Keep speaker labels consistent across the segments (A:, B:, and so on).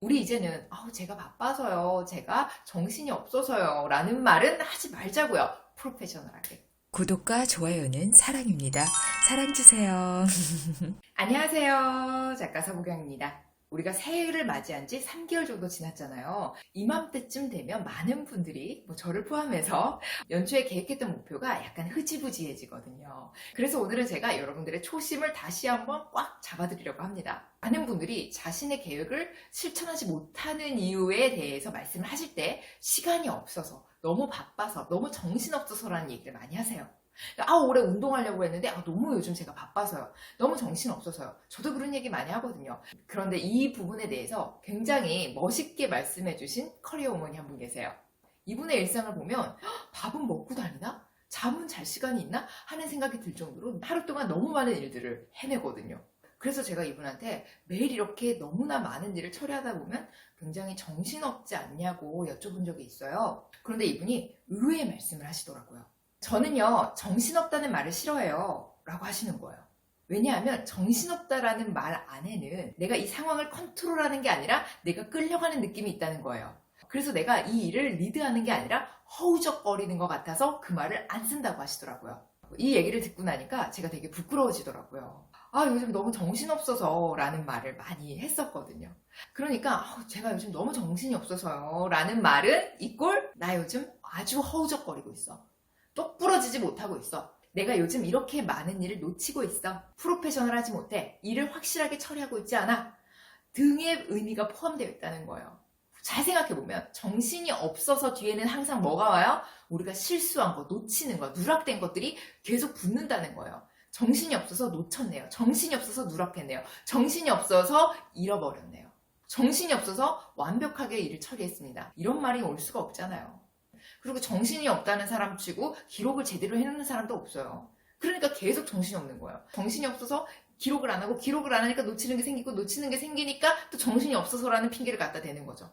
A: 우리 이제는 제가 바빠서요, 제가 정신이 없어서요 라는 말은 하지 말자고요. 프로페셔널하게.
B: 구독과 좋아요는 사랑입니다. 사랑 주세요.
A: 안녕하세요, 작가 서보경입니다. 우리가 새해를 맞이한 지 3개월 정도 지났잖아요. 이맘때쯤 되면 많은 분들이 저를 포함해서 연초에 계획했던 목표가 약간 흐지부지해지거든요. 그래서 오늘은 제가 여러분들의 초심을 다시 한번 꽉 잡아드리려고 합니다. 많은 분들이 자신의 계획을 실천하지 못하는 이유에 대해서 말씀을 하실 때 시간이 없어서, 너무 바빠서, 너무 정신없어서라는 얘기를 많이 하세요. 올해 운동하려고 했는데 너무 요즘 제가 바빠서요. 너무 정신없어서요. 저도 그런 얘기 많이 하거든요. 그런데 이 부분에 대해서 굉장히 멋있게 말씀해 주신 커리어 어머니 한 분 계세요. 이분의 일상을 보면 밥은 먹고 다니나? 잠은 잘 시간이 있나? 하는 생각이 들 정도로 하루 동안 너무 많은 일들을 해내거든요. 그래서 제가 이분한테 매일 이렇게 너무나 많은 일을 처리하다 보면 굉장히 정신없지 않냐고 여쭤본 적이 있어요. 그런데 이분이 의외의 말씀을 하시더라고요. 저는요, 정신없다는 말을 싫어해요 라고 하시는 거예요. 왜냐하면 정신없다라는 말 안에는 내가 이 상황을 컨트롤하는 게 아니라 내가 끌려가는 느낌이 있다는 거예요. 그래서 내가 이 일을 리드하는 게 아니라 허우적거리는 것 같아서 그 말을 안 쓴다고 하시더라고요. 이 얘기를 듣고 나니까 제가 되게 부끄러워지더라고요. 요즘 너무 정신없어서 라는 말을 많이 했었거든요. 그러니까 제가 요즘 너무 정신이 없어서요 라는 말은 이꼴 나 요즘 아주 허우적거리고 있어. 똑부러지지 못하고 있어. 내가 요즘 이렇게 많은 일을 놓치고 있어. 프로페셔널하지 못해. 일을 확실하게 처리하고 있지 않아. 등의 의미가 포함되어 있다는 거예요. 잘 생각해보면 정신이 없어서 뒤에는 항상 뭐가 와요? 우리가 실수한 거, 놓치는 거, 누락된 것들이 계속 붙는다는 거예요. 정신이 없어서 놓쳤네요. 정신이 없어서 누락했네요. 정신이 없어서 잃어버렸네요. 정신이 없어서 완벽하게 일을 처리했습니다. 이런 말이 올 수가 없잖아요. 그리고 정신이 없다는 사람 치고 기록을 제대로 해놓는 사람도 없어요. 그러니까 계속 정신이 없는 거예요. 정신이 없어서 기록을 안 하고 기록을 안 하니까 놓치는 게 생기고 놓치는 게 생기니까 또 정신이 없어서라는 핑계를 갖다 대는 거죠.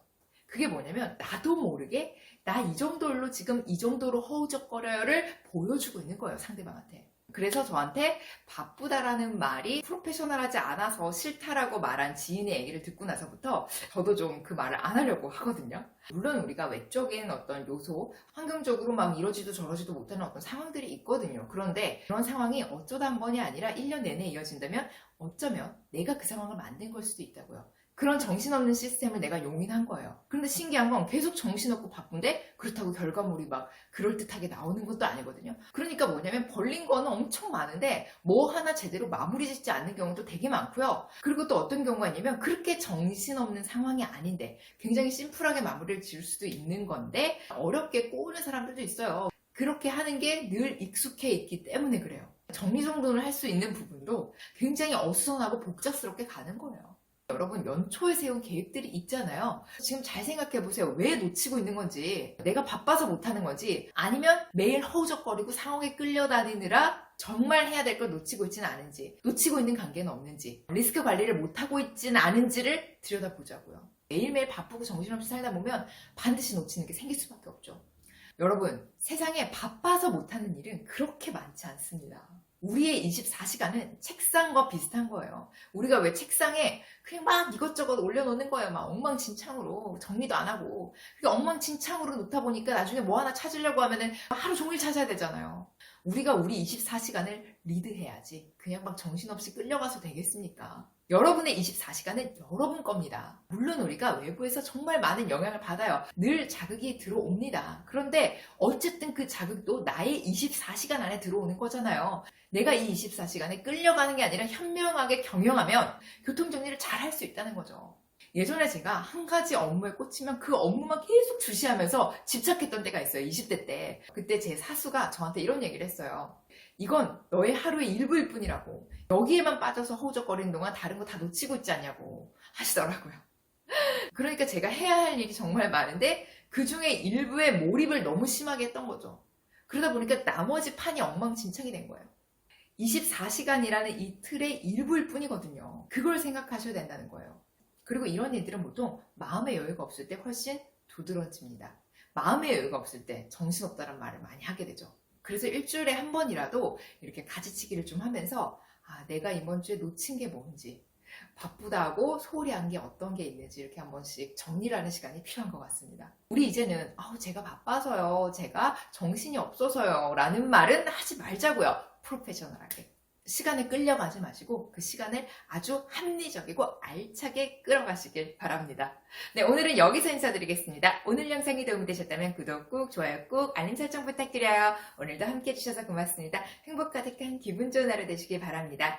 A: 그게 뭐냐면 나도 모르게 나 이 정도로 지금 이 정도로 허우적거려요를 보여주고 있는 거예요, 상대방한테. 그래서 저한테 바쁘다라는 말이 프로페셔널하지 않아서 싫다라고 말한 지인의 얘기를 듣고 나서부터 저도 좀 그 말을 안 하려고 하거든요. 물론 우리가 외적인 어떤 요소, 환경적으로 막 이러지도 저러지도 못하는 어떤 상황들이 있거든요. 그런데 그런 상황이 어쩌다 한 번이 아니라 1년 내내 이어진다면 어쩌면 내가 그 상황을 만든 걸 수도 있다고요. 그런 정신없는 시스템을 내가 용인한 거예요. 그런데 신기한 건 계속 정신없고 바쁜데 그렇다고 결과물이 막 그럴듯하게 나오는 것도 아니거든요. 그러니까 뭐냐면 벌린 거는 엄청 많은데 뭐 하나 제대로 마무리 짓지 않는 경우도 되게 많고요. 그리고 또 어떤 경우가 있냐면 그렇게 정신없는 상황이 아닌데 굉장히 심플하게 마무리를 지을 수도 있는 건데 어렵게 꼬우는 사람들도 있어요. 그렇게 하는 게 늘 익숙해 있기 때문에 그래요. 정리정돈을 할 수 있는 부분도 굉장히 어수선하고 복잡스럽게 가는 거예요. 여러분 연초에 세운 계획들이 있잖아요. 지금 잘 생각해보세요. 왜 놓치고 있는 건지, 내가 바빠서 못하는 건지, 아니면 매일 허우적거리고 상황에 끌려다니느라 정말 해야 될 걸 놓치고 있지는 않은지, 놓치고 있는 관계는 없는지, 리스크 관리를 못하고 있지는 않은지를 들여다보자고요. 매일매일 바쁘고 정신없이 살다 보면 반드시 놓치는 게 생길 수밖에 없죠. 여러분, 세상에 바빠서 못하는 일은 그렇게 많지 않습니다. 우리의 24시간은 책상과 비슷한 거예요. 우리가 왜 책상에 그냥 막 이것저것 올려놓는 거예요. 막 엉망진창으로 정리도 안 하고. 그게 엉망진창으로 놓다 보니까 나중에 뭐 하나 찾으려고 하면은 하루 종일 찾아야 되잖아요. 우리가 우리 24시간을 리드해야지. 그냥 막 정신없이 끌려가서 되겠습니까? 여러분의 24시간은 여러분 겁니다. 물론 우리가 외부에서 정말 많은 영향을 받아요. 늘 자극이 들어옵니다. 그런데 어쨌든 그 자극도 나의 24시간 안에 들어오는 거잖아요. 내가 이 24시간에 끌려가는 게 아니라 현명하게 경영하면 교통정리를 잘 할 수 있다는 거죠. 예전에 제가 한 가지 업무에 꽂히면 그 업무만 계속 주시하면서 집착했던 때가 있어요. 20대 때. 그때 제 사수가 저한테 이런 얘기를 했어요. 이건 너의 하루의 일부일 뿐이라고. 여기에만 빠져서 허우적거리는 동안 다른 거 다 놓치고 있지 않냐고 하시더라고요. 그러니까 제가 해야 할 일이 정말 많은데 그 중에 일부에 몰입을 너무 심하게 했던 거죠. 그러다 보니까 나머지 판이 엉망진창이 된 거예요. 24시간이라는 이 틀의 일부일 뿐이거든요. 그걸 생각하셔야 된다는 거예요. 그리고 이런 일들은 보통 마음의 여유가 없을 때 훨씬 두드러집니다. 마음의 여유가 없을 때 정신없다는 말을 많이 하게 되죠. 그래서 일주일에 한 번이라도 이렇게 가지치기를 좀 하면서 내가 이번 주에 놓친 게 뭔지, 바쁘다고 소홀히 한 게 어떤 게 있는지 이렇게 한 번씩 정리를 하는 시간이 필요한 것 같습니다. 우리 이제는 제가 바빠서요, 제가 정신이 없어서요 라는 말은 하지 말자고요. 프로페셔널하게. 시간에 끌려가지 마시고 그 시간을 아주 합리적이고 알차게 끌어가시길 바랍니다. 네, 오늘은 여기서 인사드리겠습니다. 오늘 영상이 도움이 되셨다면 구독 꾹, 좋아요 꾹, 알림 설정 부탁드려요. 오늘도 함께 해주셔서 고맙습니다. 행복 가득한 기분 좋은 하루 되시길 바랍니다.